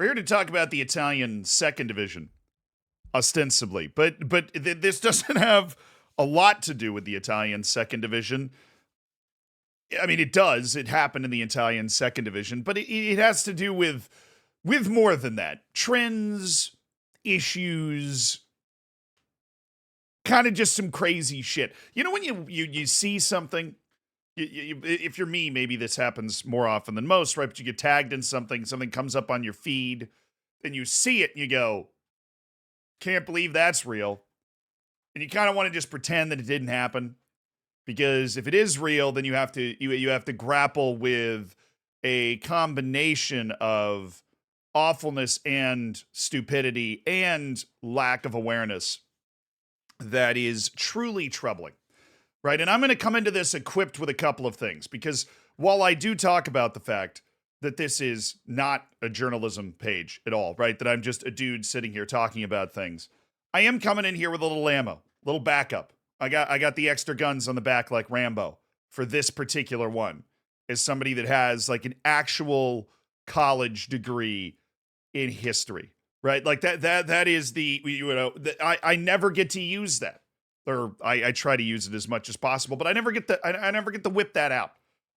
We're here to talk about the Italian second division, ostensibly, but this doesn't have a lot to do with the Italian second division. I mean, it does. It happened in the Italian second division, but it has to do with more than that. Trends, issues, kind of just some crazy shit. You know, when you see something, if you're me, maybe this happens more often than most, right? But you get tagged in something comes up on your feed, and you see it, and you go, can't believe that's real. And you kind of want to just pretend that it didn't happen. Because if it is real, then you have to grapple with a combination of awfulness and stupidity and lack of awareness that is truly troubling, right? And I'm going to come into this equipped with a couple of things, because while I do talk about the fact that this is not a journalism page at all, right? That I'm just a dude sitting here talking about things, I am coming in here with a little ammo, a little backup. I got the extra guns on the back like Rambo for this particular one, as somebody that has like an actual college degree in history, right? Like that is I never get to use that, or I try to use it as much as possible, but I never get to whip that out.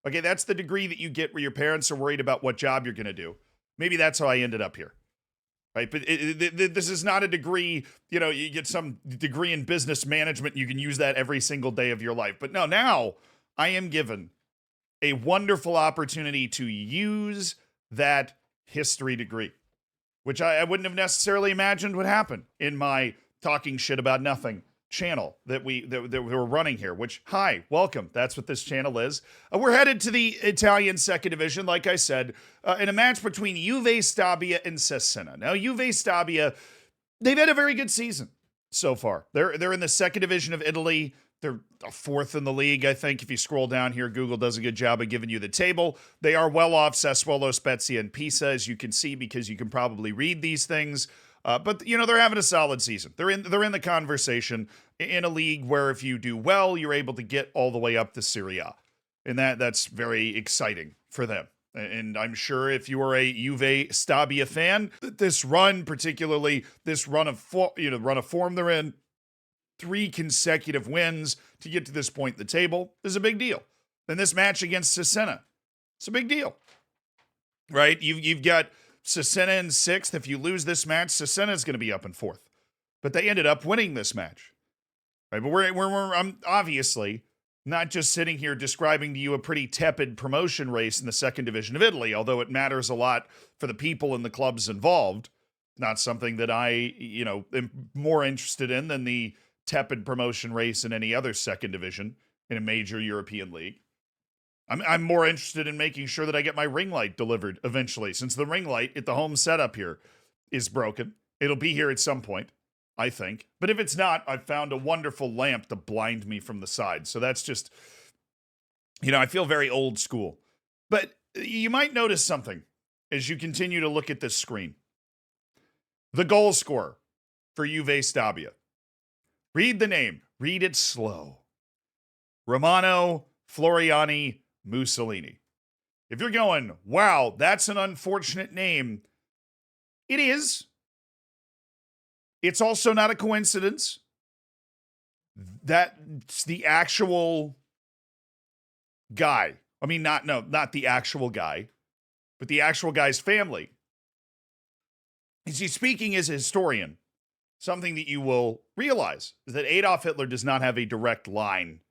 Okay, that's the degree that you get where your parents are worried about what job you're going to do. Maybe that's how I ended up here. Right, but this is not a degree, you get some degree in business management, you can use that every single day of your life. But no, now I am given a wonderful opportunity to use that history degree, which I wouldn't have necessarily imagined would happen in my talking shit about nothing channel that we're running here, which, hi, welcome. That's what this channel is. We're headed to the Italian second division, like I said, in a match between Juve Stabia and Cesena. Now, Juve Stabia, they've had a very good season so far. They're in the second division of Italy. They're fourth in the league, I think. If you scroll down here, Google does a good job of giving you the table. They are well off Sassuolo, Spezia, and Pisa, as you can see, because you can probably read these things. But they're having a solid season. They're in the conversation in a league where if you do well, you're able to get all the way up to Serie A, and that's very exciting for them. And I'm sure if you are a Juve Stabia fan, this run, particularly this run of form they're in, 3 consecutive wins to get to this point in the table is a big deal. Then this match against Cesena, it's a big deal, right? You've got Cesena in 6th. If you lose this match, Cesena is going to be up in 4th. But they ended up winning this match, right? But I'm obviously not just sitting here describing to you a pretty tepid promotion race in the second division of Italy, although it matters a lot for the people and the clubs involved. Not something that I, am more interested in than the tepid promotion race in any other second division in a major European league. I'm more interested in making sure that I get my ring light delivered eventually, since the ring light at the home setup here is broken. It'll be here at some point, I think. But if it's not, I've found a wonderful lamp to blind me from the side. So that's just, I feel very old school. But you might notice something as you continue to look at this screen. The goal scorer for Juve Stabia. Read the name. Read it slow. Romano Floriani Mussolini. If you're going, wow, that's an unfortunate name, it is. It's also not a coincidence. That's the actual guy. I mean, not the actual guy, but the actual guy's family. Is he speaking as a historian? Something that you will realize is that Adolf Hitler does not have a direct line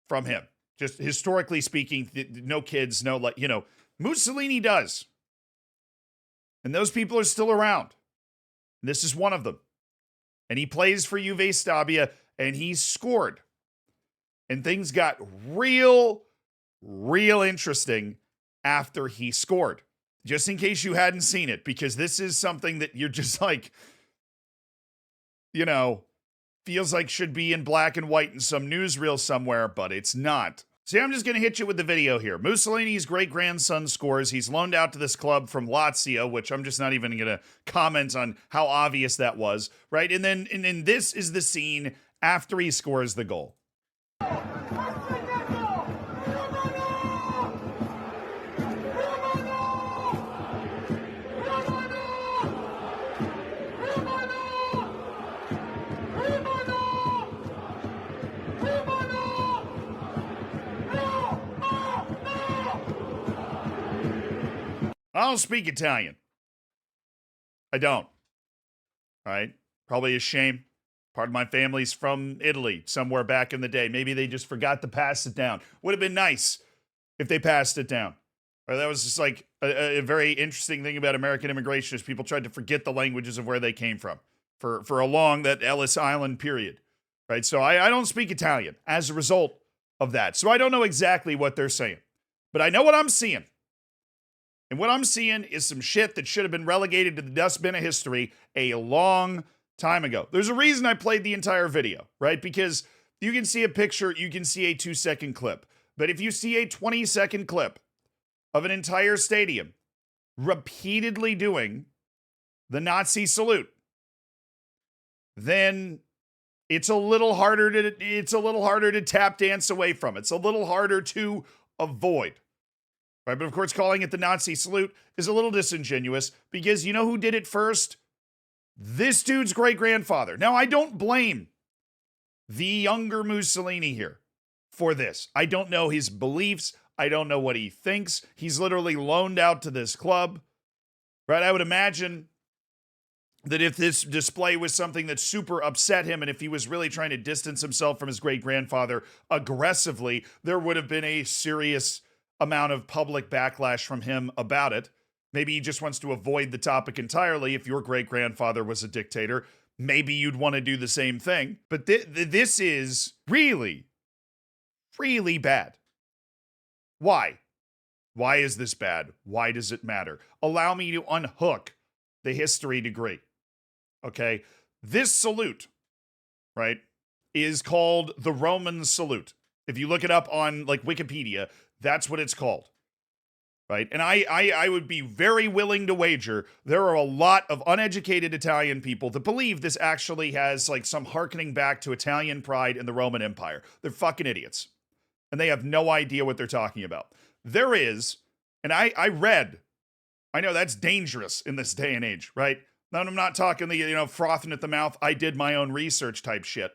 from him. Just historically speaking, no kids, Mussolini does. And those people are still around. This is one of them. And he plays for Juve Stabia, and he scored. And things got real interesting after he scored. Just in case you hadn't seen it, because this is something that you're just like, feels like should be in black and white in some newsreel somewhere, but it's not. See, I'm just going to hit you with the video here. Mussolini's great-grandson scores. He's loaned out to this club from Lazio, which I'm just not even going to comment on how obvious that was, right? And then this is the scene after he scores the goal. I don't speak Italian. I don't. All right. Probably a shame. Part of my family's from Italy, somewhere back in the day. Maybe they just forgot to pass it down. Would have been nice if they passed it down. Or that was just like a very interesting thing about American immigration is people tried to forget the languages of where they came from for a long, that Ellis Island period. Right. So I don't speak Italian as a result of that. So I don't know exactly what they're saying. But I know what I'm seeing. And what I'm seeing is some shit that should have been relegated to the dustbin of history a long time ago. There's a reason I played the entire video, right? Because you can see a picture, you can see a 2-second clip. But if you see a 20-second clip of an entire stadium repeatedly doing the Nazi salute, then it's a little harder to tap dance away from. It's a little harder to avoid. Right? But of course, calling it the Nazi salute is a little disingenuous because you know who did it first? This dude's great-grandfather. Now, I don't blame the younger Mussolini here for this. I don't know his beliefs. I don't know what he thinks. He's literally loaned out to this club. Right? I would imagine that if this display was something that super upset him and if he was really trying to distance himself from his great-grandfather aggressively, there would have been a serious amount of public backlash from him about it. Maybe he just wants to avoid the topic entirely. If your great-grandfather was a dictator, maybe you'd want to do the same thing. But this is really, really bad. Why? Why is this bad? Why does it matter? Allow me to unhook the history degree. Okay? This salute, right, is called the Roman salute. If you look it up on like Wikipedia, that's what it's called. Right? And I would be very willing to wager there are a lot of uneducated Italian people that believe this actually has like some hearkening back to Italian pride in the Roman Empire. They're fucking idiots. And they have no idea what they're talking about. There is, and I read, I know that's dangerous in this day and age, right? Now, I'm not talking the, frothing at the mouth, I did my own research type shit.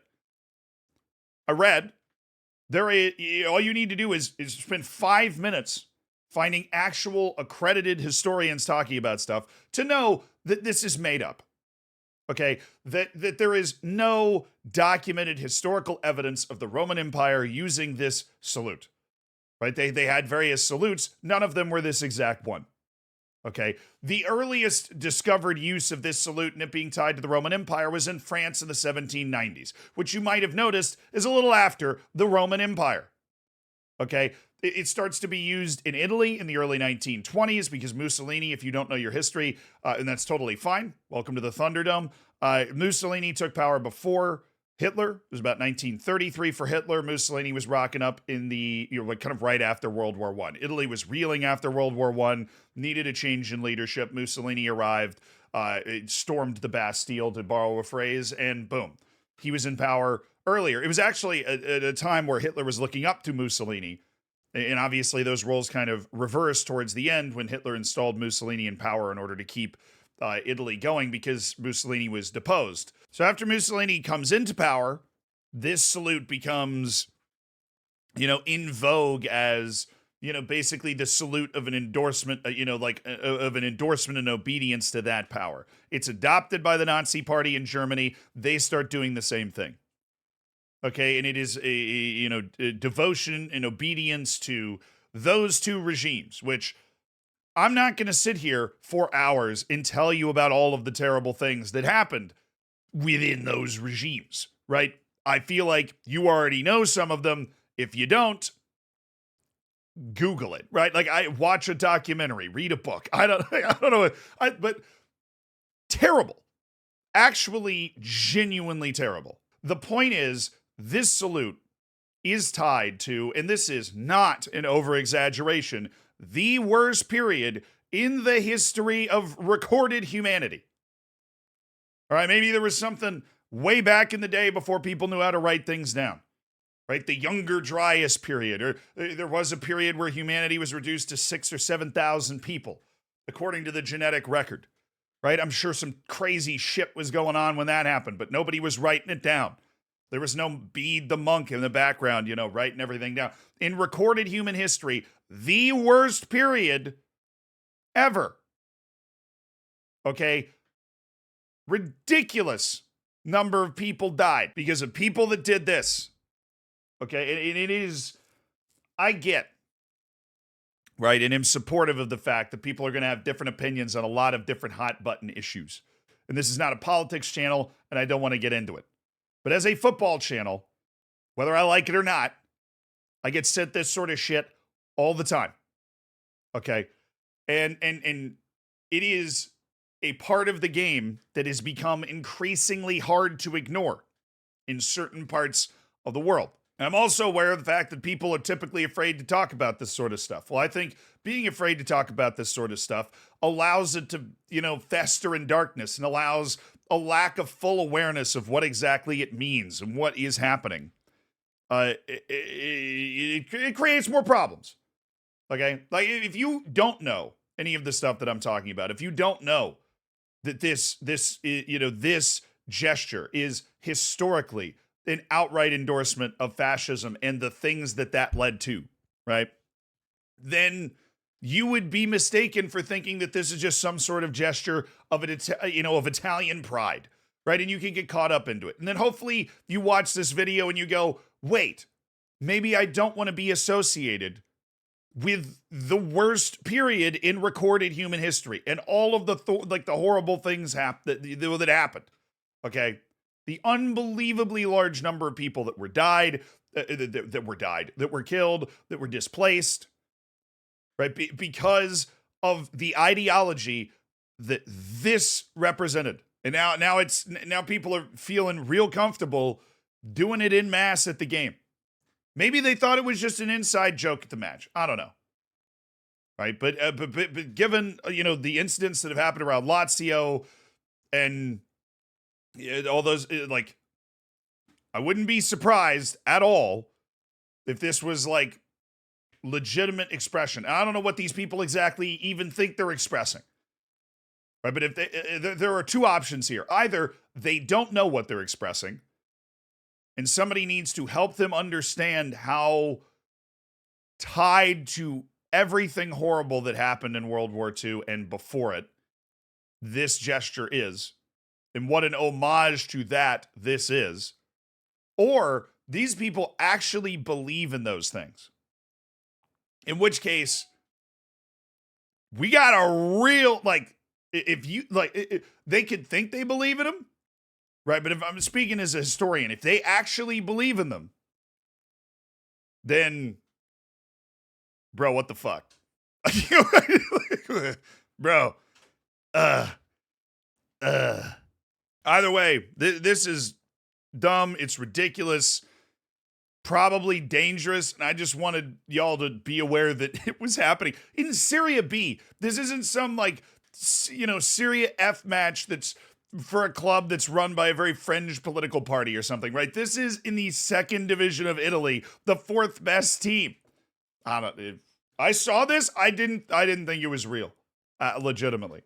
I read, all you need to do is spend 5 minutes finding actual accredited historians talking about stuff to know that this is made up. Okay? That there is no documented historical evidence of the Roman Empire using this salute. Right? They had various salutes. None of them were this exact one. Okay? The earliest discovered use of this salute and it being tied to the Roman Empire was in France in the 1790s, which you might have noticed is a little after the Roman Empire. Okay? It starts to be used in Italy in the early 1920s because Mussolini, if you don't know your history, and that's totally fine, welcome to the Thunderdome, Mussolini took power before Hitler. It was about 1933 for Hitler. Mussolini was rocking up in the, kind of right after World War I. Italy was reeling after World War I, needed a change in leadership. Mussolini arrived, stormed the Bastille, to borrow a phrase, and boom, he was in power earlier. It was actually at a time where Hitler was looking up to Mussolini. And obviously those roles kind of reversed towards the end when Hitler installed Mussolini in power in order to keep Italy going because Mussolini was deposed. So after Mussolini comes into power, this salute becomes, in vogue as, basically the salute of an endorsement, of an endorsement and obedience to that power. It's adopted by the Nazi Party in Germany. They start doing the same thing. Okay, and it is a devotion and obedience to those two regimes, which I'm not going to sit here for hours and tell you about all of the terrible things that happened within those regimes, right? I feel like you already know some of them. If you don't, Google it, right? Like, I watch a documentary, read a book. I don't know, but terrible. Actually, genuinely terrible. The point is, this salute is tied to, and this is not an over-exaggeration, the worst period in the history of recorded humanity. All right, maybe there was something way back in the day before people knew how to write things down. Right, the Younger Dryas period, or there was a period where humanity was reduced to 6,000 or 7,000 people, according to the genetic record. Right, I'm sure some crazy shit was going on when that happened, but nobody was writing it down. There was no Bede the monk in the background, writing everything down. In recorded human history, the worst period ever. Okay? Ridiculous number of people died because of people that did this. Okay? And it is, I get, right? And am supportive of the fact that people are going to have different opinions on a lot of different hot button issues. And this is not a politics channel, and I don't want to get into it. But as a football channel, whether I like it or not, I get sent this sort of shit all the time. Okay? And it is a part of the game that has become increasingly hard to ignore in certain parts of the world. And I'm also aware of the fact that people are typically afraid to talk about this sort of stuff. Well, I think being afraid to talk about this sort of stuff allows it to, fester in darkness and allows a lack of full awareness of what exactly it means and what is happening. It creates more problems. Okay? Like, if you don't know any of the stuff that I'm talking about, if you don't know that this gesture is historically an outright endorsement of fascism and the things that led to, right? Then you would be mistaken for thinking that this is just some sort of gesture of of Italian pride, right? And you can get caught up into it. And then hopefully you watch this video and you go, wait, maybe I don't want to be associated with the worst period in recorded human history and all of the horrible things that happened. Okay, the unbelievably large number of people that were that were killed, that were displaced, right? Because of the ideology that this represented, and now people are feeling real comfortable doing it in mass at the game. Maybe they thought it was just an inside joke at the match. I don't know. Right? But given, the incidents that have happened around Lazio and all those, I wouldn't be surprised at all if this was legitimate expression. And I don't know what these people exactly even think they're expressing. Right? But if there are two options here. Either they don't know what they're expressing, and somebody needs to help them understand how tied to everything horrible that happened in World War II and before it this gesture is, and what an homage to that this is. Or these people actually believe in those things. In which case, we got a real, if you, they could think they believe in them, right? But if I'm speaking as a historian, if they actually believe in them, then, bro, what the fuck? Bro. Either way, this is dumb. It's ridiculous. Probably dangerous. And I just wanted y'all to be aware that it was happening. In Syria B, this isn't some, Syria F match that's for a club that's run by a very fringe political party or something, right? This is in the second division of Italy, the fourth best team. I saw this. I didn't think it was real, legitimately.